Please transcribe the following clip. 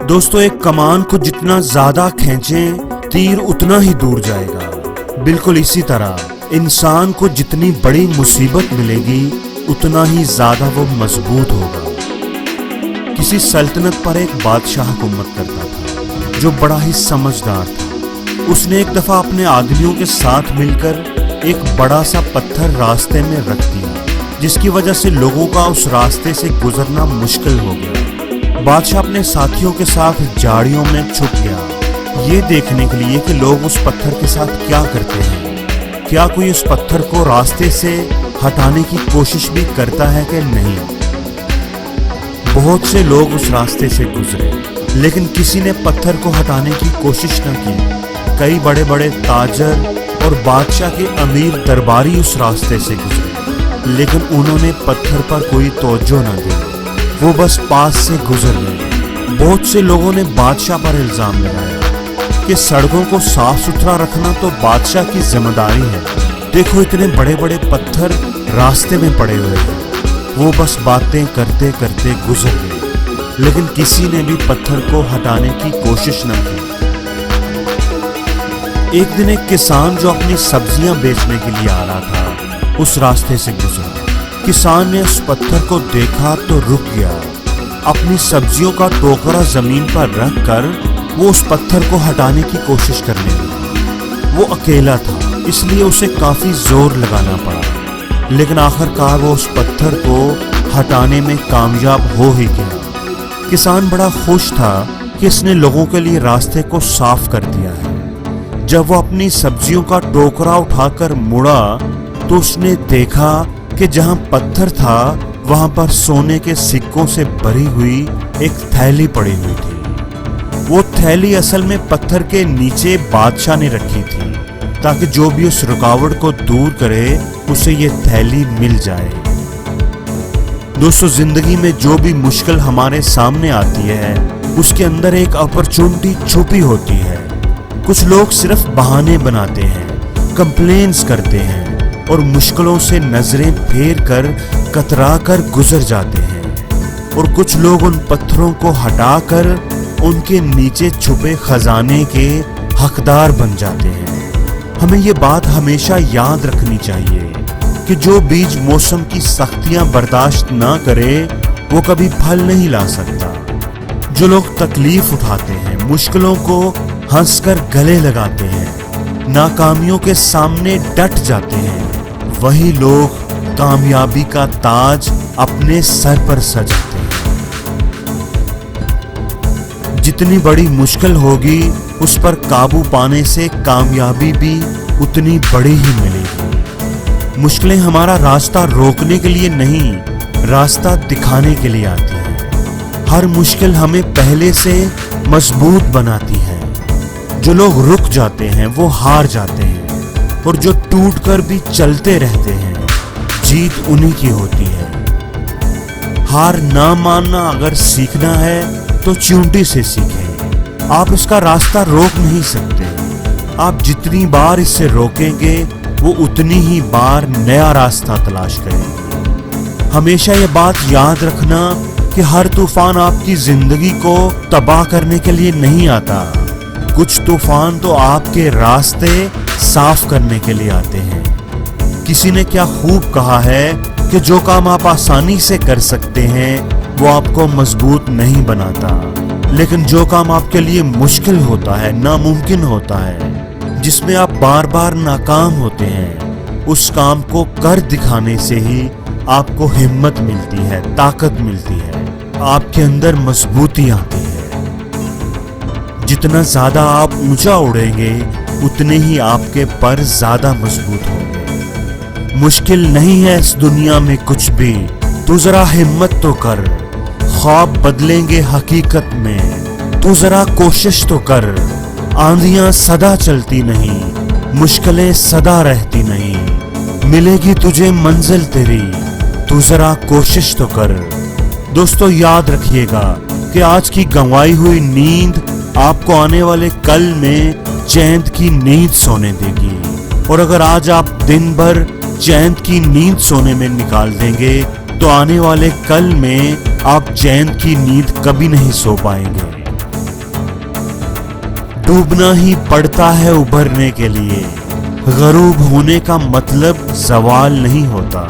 دوستو ایک کمان کو جتنا زیادہ کھینچیں تیر اتنا ہی دور جائے گا۔ بالکل اسی طرح انسان کو جتنی بڑی مصیبت ملے گی اتنا ہی زیادہ وہ مضبوط ہوگا۔ کسی سلطنت پر ایک بادشاہ حکومت کرتا تھا جو بڑا ہی سمجھدار تھا۔ اس نے ایک دفعہ اپنے آدمیوں کے ساتھ مل کر ایک بڑا سا پتھر راستے میں رکھ دیا، جس کی وجہ سے لوگوں کا اس راستے سے گزرنا مشکل ہو گیا۔ بادشاہ اپنے ساتھیوں کے ساتھ جھاڑیوں میں چھپ گیا، یہ دیکھنے کے لیے کہ لوگ اس پتھر کے ساتھ کیا کرتے ہیں، کیا کوئی اس پتھر کو راستے سے ہٹانے کی کوشش بھی کرتا ہے کہ نہیں۔ بہت سے لوگ اس راستے سے گزرے لیکن کسی نے پتھر کو ہٹانے کی کوشش نہ کی۔ کئی بڑے بڑے تاجر اور بادشاہ کے امیر درباری اس راستے سے گزرے لیکن انہوں نے پتھر پر کوئی توجہ نہ دی، وہ بس پاس سے گزر گئے۔ بہت سے لوگوں نے بادشاہ پر الزام لگایا کہ سڑکوں کو صاف ستھرا رکھنا تو بادشاہ کی ذمہ داری ہے، دیکھو اتنے بڑے بڑے پتھر راستے میں پڑے ہوئے ہیں۔ وہ بس باتیں کرتے کرتے گزر گئے لیکن کسی نے بھی پتھر کو ہٹانے کی کوشش نہ کی۔ ایک دن ایک کسان جو اپنی سبزیاں بیچنے کے لیے آ رہا تھا اس راستے سے گزرا۔ کسان نے اس پتھر کو دیکھا تو رک گیا۔ اپنی سبزیوں کا ٹوکرا زمین پر رکھ کر وہ اس پتھر کو ہٹانے کی کوشش کرنے لگا۔ وہ اکیلا تھا اس لیے اسے کافی زور لگانا پڑا لیکن آخرکار وہ اس پتھر کو ہٹانے میں کامیاب ہو ہی گیا۔ کسان بڑا خوش تھا کہ اس نے لوگوں کے لیے راستے کو صاف کر دیا ہے۔ جب وہ اپنی سبزیوں کا ٹوکرا اٹھا کر مڑا تو اس نے دیکھا کہ جہاں پتھر تھا وہاں پر سونے کے سکوں سے بھری ہوئی ایک تھیلی پڑی ہوئی تھی۔ وہ تھیلی اصل میں پتھر کے نیچے بادشاہ نے رکھی تھی تاکہ جو بھی اس رکاوٹ کو دور کرے اسے یہ تھیلی مل جائے۔ دوستو زندگی میں جو بھی مشکل ہمارے سامنے آتی ہے اس کے اندر ایک اپرچونٹی چھپی ہوتی ہے۔ کچھ لوگ صرف بہانے بناتے ہیں، کمپلینز کرتے ہیں اور مشکلوں سے نظریں پھیر کر کترا کر گزر جاتے ہیں، اور کچھ لوگ ان پتھروں کو ہٹا کر ان کے نیچے چھپے خزانے کے حقدار بن جاتے ہیں۔ ہمیں یہ بات ہمیشہ یاد رکھنی چاہیے کہ جو بیج موسم کی سختیاں برداشت نہ کرے وہ کبھی پھل نہیں لا سکتا۔ جو لوگ تکلیف اٹھاتے ہیں، مشکلوں کو ہنس کر گلے لگاتے ہیں، ناکامیوں کے سامنے ڈٹ جاتے ہیں، وہی لوگ کامیابی کا تاج اپنے سر پر سجاتے ہیں۔ جتنی بڑی مشکل ہوگی اس پر قابو پانے سے کامیابی بھی اتنی بڑی ہی ملے گی۔ مشکلیں ہمارا راستہ روکنے کے لیے نہیں، راستہ دکھانے کے لیے آتی ہیں۔ ہر مشکل ہمیں پہلے سے مضبوط بناتی ہے۔ جو لوگ رک جاتے ہیں وہ ہار جاتے ہیں، اور جو ٹوٹ کر بھی چلتے رہتے ہیں جیت انہی کی ہوتی ہے۔ ہار نہ ماننا اگر سیکھنا ہے تو چیونٹی سے سیکھیں۔ آپ اس کا راستہ روک نہیں سکتے، آپ جتنی بار اس سے روکیں گے وہ اتنی ہی بار نیا راستہ تلاش کریں گے۔ ہمیشہ یہ بات یاد رکھنا کہ ہر طوفان آپ کی زندگی کو تباہ کرنے کے لیے نہیں آتا، کچھ طوفان تو آپ کے راستے صاف کرنے کے لیے آتے ہیں۔ کسی نے کیا خوب کہا ہے کہ جو کام آپ آسانی سے کر سکتے ہیں وہ آپ کو مضبوط نہیں بناتا، لیکن جو کام آپ کے لیے مشکل ہوتا ہے، ناممکن ہوتا ہے، جس میں آپ بار بار ناکام ہوتے ہیں، اس کام کو کر دکھانے سے ہی آپ کو ہمت ملتی ہے، طاقت ملتی ہے، آپ کے اندر مضبوطی آتی ہے۔ جتنا زیادہ آپ اونچا اڑیں گے اتنے ہی آپ کے پر زیادہ مضبوط ہوں گے۔ مشکل نہیں ہے اس دنیا میں کچھ بھی، تو ذرا ہمت تو کر، خواب بدلیں گے حقیقت میں، تو ذرا کوشش تو کر۔ آندھیاں سدا چلتی نہیں، مشکلیں سدا رہتی نہیں، ملے گی تجھے منزل تیری، تو ذرا کوشش تو کر۔ دوستو یاد رکھیے گا کہ آج کی گنوائی ہوئی نیند آپ کو آنے والے کل میں چین کی نیند سونے دے گی، اور اگر آج آپ دن بھر چین کی نیند سونے میں نکال دیں گے تو آنے والے کل میں آپ چین کی نیند کبھی نہیں سو پائیں گے۔ ڈوبنا ہی پڑتا ہے ابھرنے کے لیے، غروب ہونے کا مطلب زوال نہیں ہوتا۔